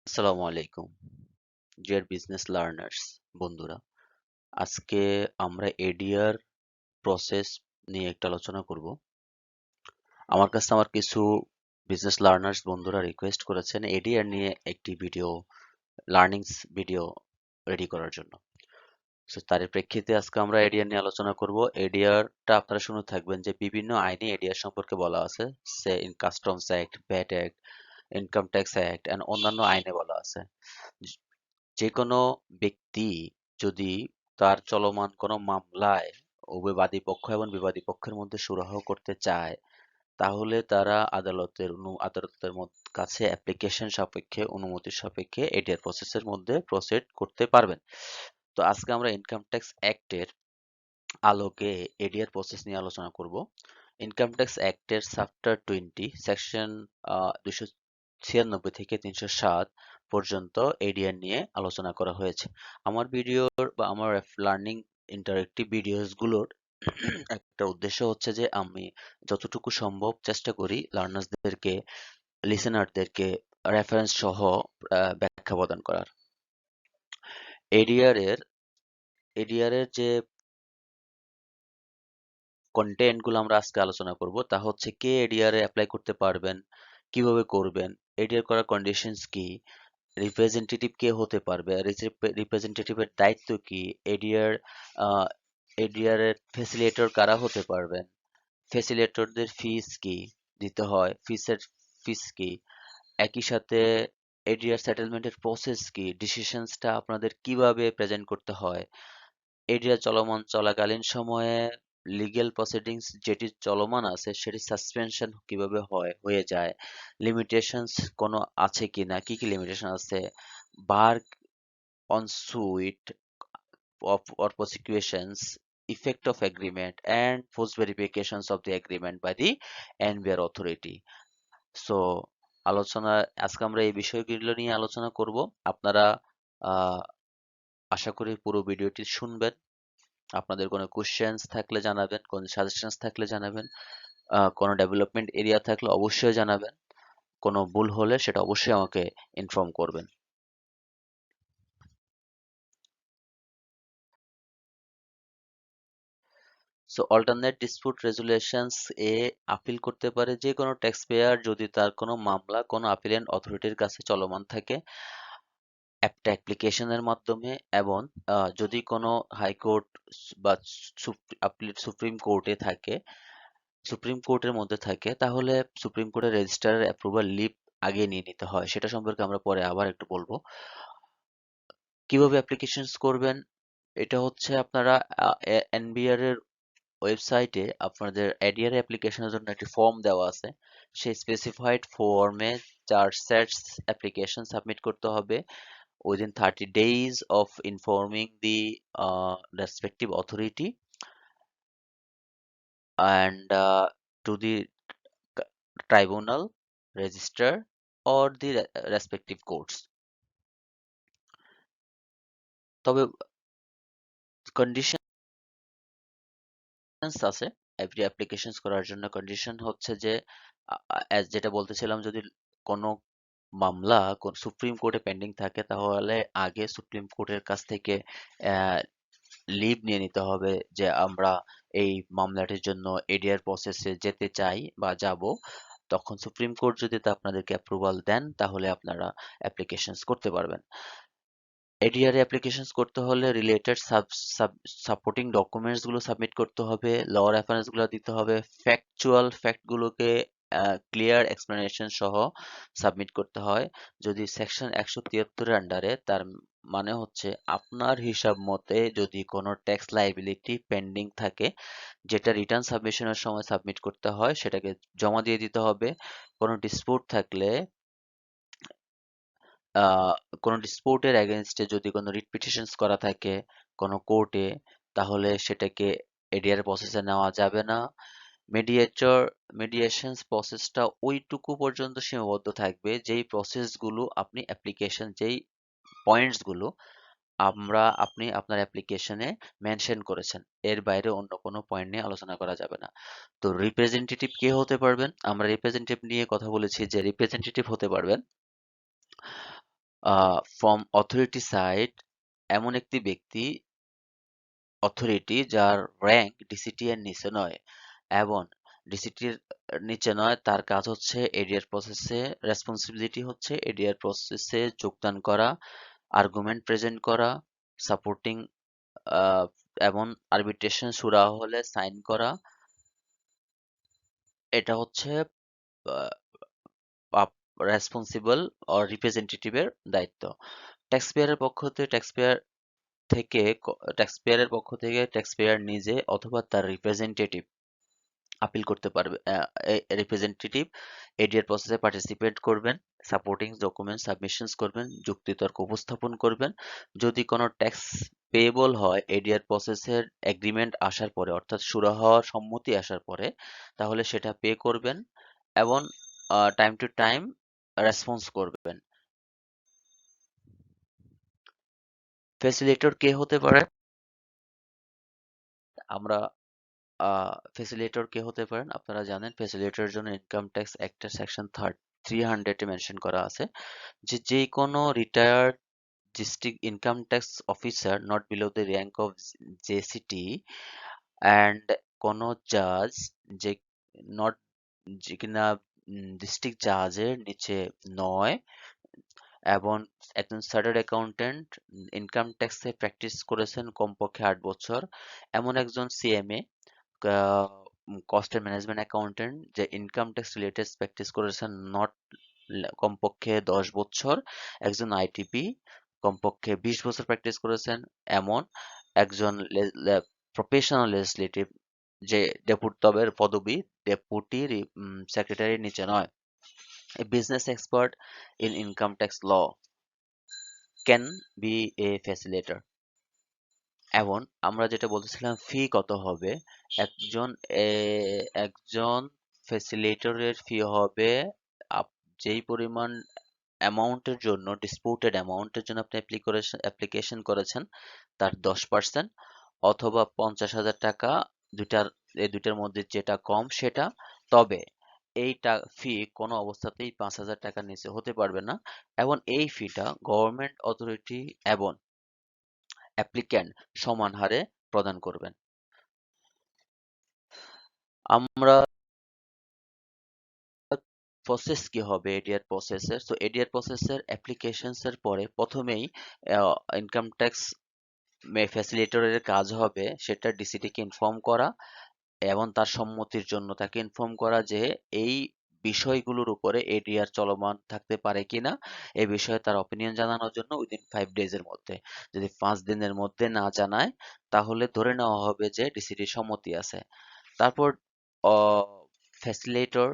আসসালামু আলাইকুম deer business learners বন্ধুরা। আজকে আমরা এডিআর প্রসেস নিয়ে একটা আলোচনা করব। আমার কাছে আমার কিছু বিজনেস লার্নার্স বন্ধুরা রিকোয়েস্ট করেছেন এডিআর নিয়ে একটি লার্নিংস ভিডিও রেডি করার জন্য। তার প্রেক্ষিতে আজকে আমরা এডিআর নিয়ে আলোচনা করব। এডিআরটা আপনারা শুনে থাকবেন যে বিভিন্ন আইনে এডিআর সম্পর্কে বলা আছে। সে in customs act, VAT act, income tax act and অন্যান্য আইনে বলা আছে। যেকোনো ব্যক্তি যদি তার চলমান কোনো মামলায় উভয় বাদী পক্ষ এবং বিবাদী পক্ষের মধ্যে সুরাহা করতে চায়, তাহলে তারা আদালতের কাছে অ্যাপ্লিকেশন সাপেক্ষে, অনুমতি সাপেক্ষে এটিআর প্রসেসের মধ্যে প্রসিড করতে পারবেন। তো আজকে আমরা ইনকাম ট্যাক্স অ্যাক্টের আলোকে এডিআর প্রসেস নিয়ে আলোচনা করব। ইনকাম ট্যাক্স অ্যাক্টের চ্যাপ্টার 20 সেকশন 296 থেকে 307 পর্যন্ত এডিআর নিয়ে আলোচনা করা হয়েছে। আমার ভিডিওর বা আমার লার্নিং ইন্টারেক্টিভ ভিডিওস গুলোর একটা উদ্দেশ্য হচ্ছে যে আমি যতটুকু সম্ভব চেষ্টা করি লার্নার্সদেরকে, লিসেনারদেরকে রেফারেন্স সহ ব্যাখ্যা প্রদান করার। এডিআর এর এডিআর এর যে কন্টেন্ট গুলো আমরা আজকে আলোচনা করব তা হচ্ছে কে এডিআর এ অ্যাপ্লাই করতে পারবেন, কিভাবে করবেন, এডিআর করার কন্ডিশনস কি, রিপ্রেজেন্টেটিভ কে হতে পারবে, রিপ্রেজেন্টেটিভের দায়িত্ব কি, এডিআর এডিআর এর ফ্যাসিলিটেটর কারা হতে পারবেন, ফ্যাসিলিটেটরদের ফিস কি দিতে হয়, ফিস কি, একই সাথে এডিআর সেটেলমেন্টের প্রসেস কি, ডিসিশনসটা আপনাদের কিভাবে প্রেজেন্ট করতে হয়, এডিআর চলাকালীন সময়ে লিগ্যাল প্রসিডিংস যেটি চলমান আছে সেটি সাসপেনশন কিভাবে হয়ে যায়, লিমিটেশনস কোনো আছে কিনা, কি কি লিমিটেশন আছে, bar on suit or prosecutions, effect of agreement and post verifications of the agreement by the NBR authority. So আলোচনা আজকে আমরা এই বিষয়গুলো নিয়ে আলোচনা করব। আপনারা আহ, আশা করি পুরো ভিডিওটি শুনবেন। আপনাদের কোনো কোশ্চেন্স থাকলে জানাবেন, কোনো সাজেশনস থাকলে জানাবেন, কোনো ডেভেলপমেন্ট এরিয়া থাকলে অবশ্যই জানাবেন, কোনো ভুল হলে সেটা অবশ্যই আমাকে ইনফর্ম করবেন। অল্টারনেট ডিসপিউট রেজুলেশনস এ আপিল করতে পারে যে কোনো ট্যাক্স পেয়ার যদি তার কোনো মামলা কোনো আপিলেন্ট অথরিটির কাছে চলমান থাকে একটা অ্যাপ্লিকেশনের মাধ্যমে, এবং যদি কোনো হাইকোর্ট বা সুপ্রিম কোর্টে থাকে, সুপ্রিম কোর্টের মধ্যে থাকে, তাহলে সুপ্রিম কোর্টের রেজিস্ট্রারের অ্যাপ্রুভাল লিভ আগে নিয়ে নিতে হয়। সেটা সম্পর্কে আমরা পরে আবার একটু বলবো। কিভাবে অ্যাপ্লিকেশনস করবেন, এটা হচ্ছে আপনারা এনবিআর এর ওয়েবসাইটে আপনাদের এডিআর অ্যাপ্লিকেশনের জন্য একটি ফর্ম দেওয়া আছে। সেই স্পেসিফাইড ফর্মে 4 সেটস অ্যাপ্লিকেশন সাবমিট করতে হবে within 30 days of informing the respective authority and to the tribunal, register or the respective courts. তবে কন্ডিশনস আছে এভরি অ্যাপ্লিকেশনস করার জন্য। কন্ডিশন হচ্ছে যে as যেটা বলতেছিলাম, যদি কোনো মামলা সুপ্রিম কোর্টে পেন্ডিং থাকে তাহলে আগে সুপ্রিম কোর্টের কাছ থেকে লিভ নিয়ে নিতে হবে যে আমরা এই মামলাটির জন্য এডিআর প্রসেসে যেতে চাই বা যাব। তখন সুপ্রিম কোর্ট যদি তা আপনাদেরকে অ্যাপ্রুভাল দেন তাহলে আপনারা অ্যাপ্লিকেশনস করতে পারবেন। এডিআর অ্যাপ্লিকেশনস করতে হলে রিলেটেড সাপোর্টিং ডকুমেন্টস গুলো সাবমিট করতে হবে, ল রেফারেন্স গুলো দিতে হবে, ফ্যাক্ট গুলোকে ক্লিয়ার এক্সপ্লেনেশন সহ সাবমিট করতে হয়। যদি সেকশন 173 এর আন্ডারে, তার মানে হচ্ছে আপনার হিসাব মতে যদি কোনো ট্যাক্স লাইবিলিটি পেন্ডিং থাকে যেটা রিটার্ন সাবমিশনের সময় সাবমিট করতে হয় সেটাকে জমা দিয়ে দিতে হবে। কোনো ডিসপিউট থাকলে, আহ কোনো ডিসপিউটের এগেইনস্টে যদি কোনো রিট পিটিশনস করা থাকে কোনো কোর্টে, তাহলে সেটাকে এডিআর প্রসেসে নেওয়া যাবে না। মেডিয়েটর মেডিয়েশনস প্রসেসটা ওইটুকু পর্যন্ত সীমাবদ্ধ থাকবে যেই প্রসেসগুলো আপনি অ্যাপ্লিকেশন, যেই পয়েন্টস গুলো আপনি আপনার অ্যাপ্লিকেশনে মেনশন করেছেন, এর বাইরে অন্য কোনো পয়েন্ট নিয়ে আলোচনা করা যাবে না। তো রিপ্রেজেন্টেটিভ কে হতে পারবেন, আমরা রিপ্রেজেন্টেটিভ নিয়ে কথা বলেছি যে রিপ্রেজেন্টেটিভ হতে পারবেন ফ্রম অথরিটি সাইড এমন একটি ব্যক্তি অথরিটি যার র‍্যাংক ডিসিটি এর নিচে নয় এবং ডিসিটির নিচে নয়, তার কাজ হচ্ছে এডিআর প্রসেসে, রেসপন্সিবিলিটি হচ্ছে এডিআর প্রসেসে যোগদান করা, আর্গুমেন্ট প্রেজেন্ট করা, সাপোর্টিং এবং আরবিট্রেশন শুরা হলে সাইন করা। এটা হচ্ছে রেসপন্সিবল অর রিপ্রেজেন্টেটিভের দায়িত্ব। ট্যাক্সপেয়ারের পক্ষ থেকে ট্যাক্সপেয়ার নিজে অথবা তার রিপ্রেজেন্টেটিভ আপিল করতে পারবে। রিপ্রেজেন্টেটিভ এডিআর প্রসেসে পার্টিসিপেট করবেন, সাপোর্টিং ডকুমেন্ট সাবমিশনস করবেন, যুক্তিতর্ক উপস্থাপন করবেন। যদি কোনো ট্যাক্স পেয়েবল হয় এডিআর প্রসেসের এগ্রিমেন্ট আসার পরে, অর্থাৎ শুরু হওয়ার সম্মতি আসার পরে, তাহলে সেটা পে করবেন এবং টাইম টু টাইম রেসপন্স করবেন। ফ্যাসিলিটেটর কে হতে পারে? আমরা ফ্যাসিলিটেটর কে হতে পারেন? আপনারা জানেন ফ্যাসিলিটেটরের জন্য ইনকাম ট্যাক্স অ্যাক্টের সেকশন 300 এ মেনশন করা আছে যে যেকোনো retired district income tax officer not below the rank of JCT and কোনো জাজ যে নট যে কিনা ডিস্ট্রিক্ট জাজের নিচে নয় এবং একজন চার্টার্ড অ্যাকাউন্ট্যান্ট ইনকাম ট্যাক্সে প্র্যাকটিস করেছেন কমপক্ষে 8 বছর, এমন একজন সিএমএ কস্ট ম্যানেজমেন্ট অ্যাকাউন্টেন্ট যে ইনকাম ট্যাক্স রিলেটেড প্র্যাকটিস করেছেন নট কমপক্ষে 10 বছর, একজন আইটিপি কমপক্ষে 20 বছর প্র্যাকটিস করেছেন এমন একজন প্রফেশনাল লেজিসলেটিভ যে তবের পদবি ডেপুটি সেক্রেটারির নিচে নয়। A business expert in income tax law can be a facilitator. এবং আমরা যেটা বলতেছিলাম ফি কত হবে, একজন একজন ফ্যাসিলিটেটরের ফি হবে যেই পরিমাণ অ্যামাউন্টের জন্য, ডিসপুটেড অ্যামাউন্টের জন্য আপনি অ্যাপ্লিকেশন করেছেন তার 10% অথবা 50,000 টাকা, এই দুইটার মধ্যে যেটা কম সেটা। তবে এই ফি কোনো অবস্থাতেই 5,000 টাকার নিচে হতে পারবে না এবং এই ফিটা গভর্নমেন্ট অথরিটি এবং অ্যাপ্লিক্যান্ট সমান হারে প্রদান করবেন। আমরা প্রসেস কি হবে এডিআর প্রসেসের? তো এডিআর প্রসেসের অ্যাপ্লিকেশনস এর পরে প্রথমেই ইনকাম ট্যাক্স ফ্যাসিলিটেটরের কাজ হবে সেটা ডিসিটিকে ইনফর্ম করা এবং তার সম্মতির জন্য তাকে ইনফর্ম করা যে এই বিষয়গুলোর উপরে এডিআর চলমান থাকতে পারে কিনা, এই বিষয়ে তার অপিনিয়ন জানানোর জন্য উইদিন 5 ডেজ এর মধ্যে। যদি 5 দিনের মধ্যে না জানায় তাহলে ধরে নেওয়া হবে যে ডিসিটির সম্মতি আছে। তারপর ফ্যাসিলিটেটর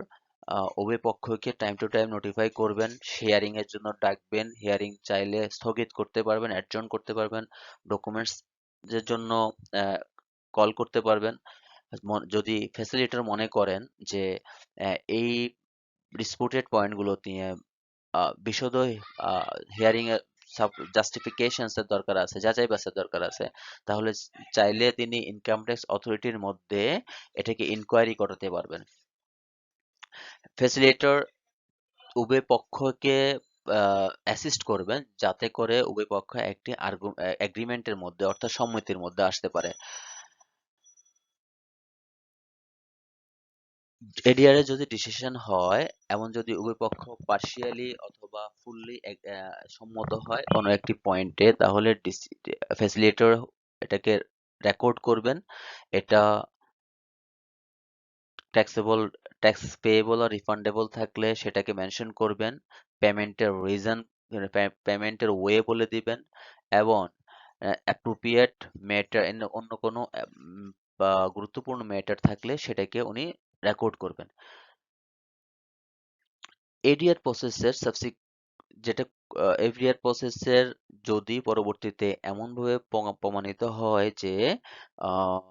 উভয় পক্ষকে টাইম টু টাইম নোটিফাই করবেন, হিয়ারিং এর জন্য ডাকবেন, হিয়ারিং চাইলে স্থগিত করতে পারবেন, অ্যাডজর্ন করতে পারবেন, ডকুমেন্টস এর জন্য কল করতে পারবেন। যদি ফ্যাসিলিটেটর মনে করেন যে এই ডিসপুটেড পয়েন্টগুলো নিয়ে বিশদ হিয়ারিং এর জাস্টিফিকেশনস এর দরকার আছে, যাচাই বাছাইয়ের দরকার আছে, তাহলে চাইলে তিনি ইনকাম ট্যাক্স অথরিটির মধ্যে এটাকে ইনকোয়ারি করাতে পারবেন। ফ্যাসিলিটেটর উভয় পক্ষকে অ্যাসিস্ট করবেন যাতে করে উভয় পক্ষ একটি এগ্রিমেন্টের মধ্যে অর্থাৎ সম্মতির মধ্যে আসতে পারে। এডিআর এ যদি ডিসিশন হয় এবং যদি উভয় পক্ষ পার্শিয়ালি অথবা ফুললি সম্মত হয় কোনো একটি পয়েন্টে, তাহলে ফ্যাসিলিটেটর এটাকে রেকর্ড করবেন। এটা ট্যাক্সেবল, ট্যাক্স পেয়েবল আর রিফান্ডেবল থাকলে সেটাকে মেনশন করবেন, পেমেন্টের রিজন, পেমেন্টের ওয়ে বলে দিবেন এবং অ্যাপ্রোপ্রিয়েট ম্যাটার অন্য কোনো বা গুরুত্বপূর্ণ ম্যাটার থাকলে সেটাকে উনি রেকর্ড করবেন। এডিআর প্রসেসের যেটা এভিআর প্রসেসের যদি পরবর্তীতে এমনভাবে প্রমাণিত হয় যে আহ,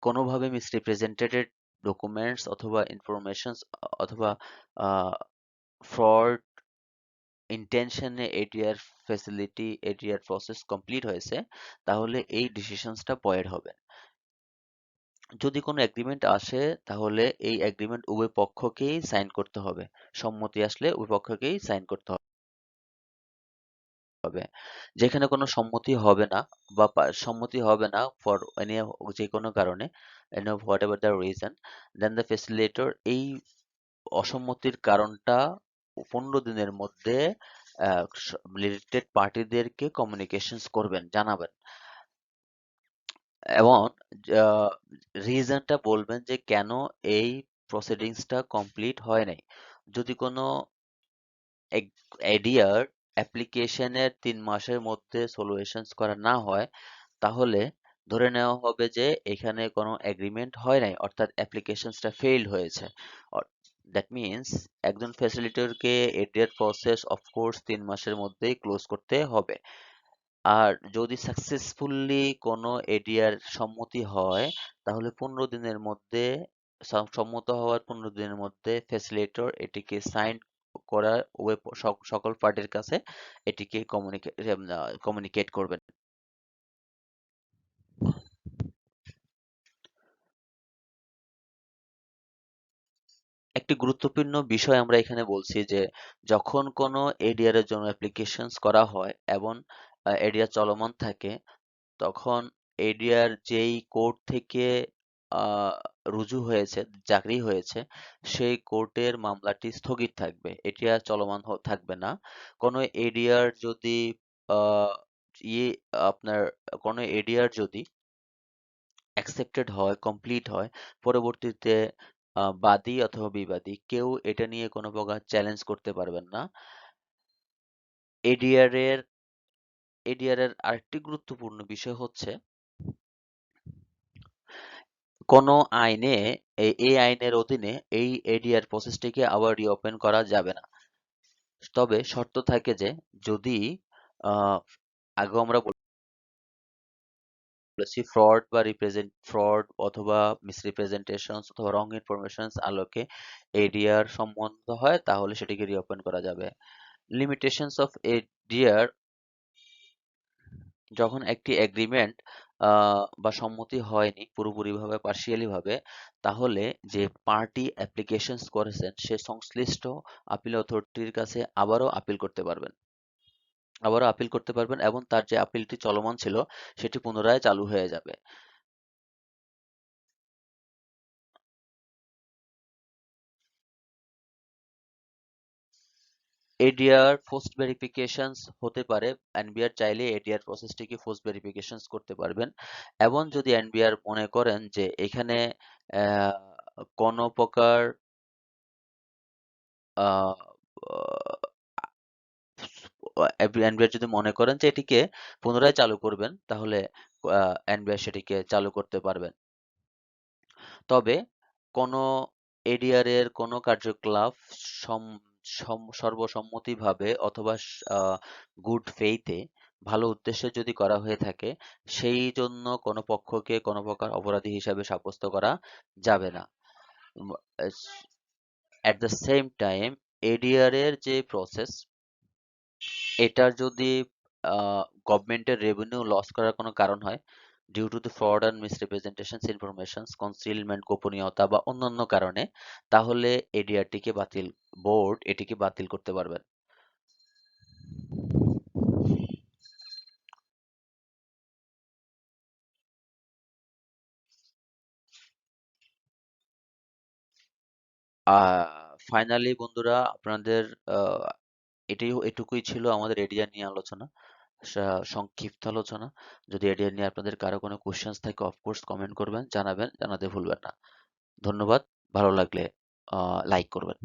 কোনোভাবে মিসরিপ্রেজেন্টেড ডকুমেন্টস অথবা ইনফরমেশন অথবা ফ্রড ইন্টেনশনে এডিআর প্রসেস কমপ্লিট হয়েছে, তাহলে এই ডিসিশনসটা ভয়েড হবে। যদি কোনো এগ্রিমেন্ট আসে তাহলে এই এগ্রিমেন্ট উভয় পক্ষকেই সাইন করতে হবে, সম্মতি আসলে উভয় পক্ষকেই সাইন করতে হবে। হবে। যেখানে কোনো সম্মতি হবে না বা সম্মতি হবে না ফর এনি যে কোনো কারণে, whatever the reason, then the facilitator এই অসম্মতির কারণটা ১৫ দিনের মধ্যে রিলেটেড পার্টিদেরকে কমিউনিকেশনস করবেন, জানাবেন এবং রিজনটা বলবেন যে কেন এই প্রসিডিংসটা কমপ্লিট হয় নাই। যদি কোনো এডিআর অ্যাপ্লিকেশনের ৩ মাসের মধ্যে সলিউশনস করা না হয়, তাহলে ধরে নেওয়া হবে যে এখানে কোনো এগ্রিমেন্ট হয় নাই, অর্থাৎ অ্যাপ্লিকেশনসটা ফেইলড হয়েছে। দ্যাট মিনস একজন ফ্যাসিলিটেটরকে এডিআর প্রসেস অফকোর্স ৩ মাসের মধ্যেই ক্লোজ করতে হবে। আর যদি সাকসেসফুলি কোনো এডিআর সম্মতি হয়, তাহলে ১৫ দিনের মধ্যে সম্মত হওয়ার ১৫ দিনের মধ্যে ফ্যাসিলিটেটর এটিকে সাইন করা ওয়েব সকল পার্টির কাছে এটিকে কমিউনিকেট করবেন। একটি গুরুত্বপূর্ণ বিষয় আমরা এখানে বলছি যে যখন কোনো এডিআর এর জন্য অ্যাপ্লিকেশনস করা হয় এবং এডিআর চলমান থাকে, তখন এডিআর যেই কোর্ট থেকে রুজু হয়েছে, চাকরি হয়েছে, সেই কোর্টের মামলাটি স্থগিত থাকবে। এটি আর চলমান থাকবে না। কোনো এডিআর যদি আহ, ইয়ে আপনার কোনো এডিআর যদি অ্যাকসেপ্টেড হয়, কমপ্লিট হয়, পরবর্তীতে বাদী অথবা বিবাদী কেউ এটা নিয়ে কোনো প্রকার চ্যালেঞ্জ করতে পারবেন না। এডিআর এর এডিআর এর আরেকটি গুরুত্বপূর্ণ বিষয় হচ্ছে কোনো আইনে এই আইনের অধীনে এই এডিআর প্রসেসটিকে আবার রিওপেন করা যাবে না। তবে শর্ত থাকে যে যদি আহ, আগেও আমরা বলেছি ফ্রড অথবা মিসরিপ্রেজেন্টেশনস অথবা রং ইনফরমেশনস আলোকে এডিআর সম্বন্ধ হয়, তাহলে সেটিকে রিওপেন করা যাবে। লিমিটেশনস অফ এডিআর: যখন একটি এগ্রিমেন্ট বা সম্মতি হয়নি পুরোপুরিভাবে, পার্শিয়ালি ভাবে, তাহলে যে পার্টি অ্যাপ্লিকেশনস করেছেন সে সংশ্লিষ্ট আপিল অথরিটির কাছে আবারও আপিল করতে পারবেন এবং তার যে আপিলটি চলমান ছিল সেটি পুনরায় চালু হয়ে যাবে। এডিআর পোস্ট ভেরিফিকেশনস হতে পারে। এনবিআর চাইলে এডিআর প্রসেসটিকে পোস্ট ভেরিফিকেশনস করতে পারবেন এবং যদি এনবিআর মনে করেন যে এখানে আহ, কোনো প্রকার আহ, এনবিআর যদি মনে করেন যে এটিকে পুনরায় চালু করবেন, তাহলে এনবিআর সেটিকে চালু করতে পারবেন। তবে কোনো এডিআর এর কোনো কার্যকলাপ সর্বসম্মতিভাবে অথবা গুড ফেইথে ভালো উদ্দেশ্যে যদি করা হয়ে থাকে, সেই জন্য কোনো পক্ষকে কোনো প্রকার অপরাধী হিসাবে সাব্যস্ত করা যাবে না। At the same time ADR এর যে প্রসেস, এটার যদি গভর্নমেন্টের রেভিনিউ লস করার কোনো কারণ হয় due to the fraud and misrepresentations informations concealment গোপনীয়তা বা অন্যান্য কারণে, তাহলে বোর্ড এটিকে বাতিল করতে পারবেন। ফাইনালি বন্ধুরা, আপনাদের আহ, এটুকুই ছিল আমাদের এডিআর নিয়ে আলোচনা, সংক্ষিপ্ত আলোচনা। যদি এডিআর নিয়ে আপনাদের কারো কোনো কোশ্চেন্স থাকে অফকোর্স কমেন্ট করবেন, জানাতে ভুলবেন না। ধন্যবাদ। ভালো লাগলে লাইক করবেন।